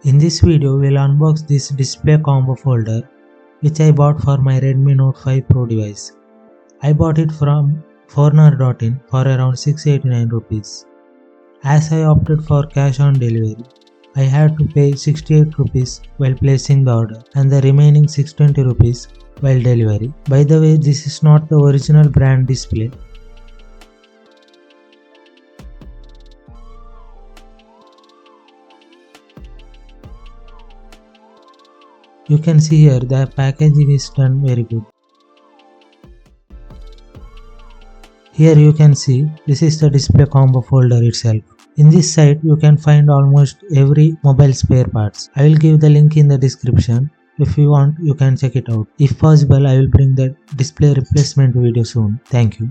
In this video, we'll unbox this display combo folder which I bought for my Redmi Note 5 Pro device. I bought it from foreigner.in for around 689 rupees. As I opted for cash on delivery, I had to pay 68 rupees while placing the order and the remaining 620 rupees while delivery. By the way, this is not the original brand display. You can see here the packaging is done very good. Here you can see this is the display combo folder itself. In this site you can find almost every mobile spare parts. I will give the link in the description. If you want, you can check it out. If possible, I will bring the display replacement video soon. Thank you.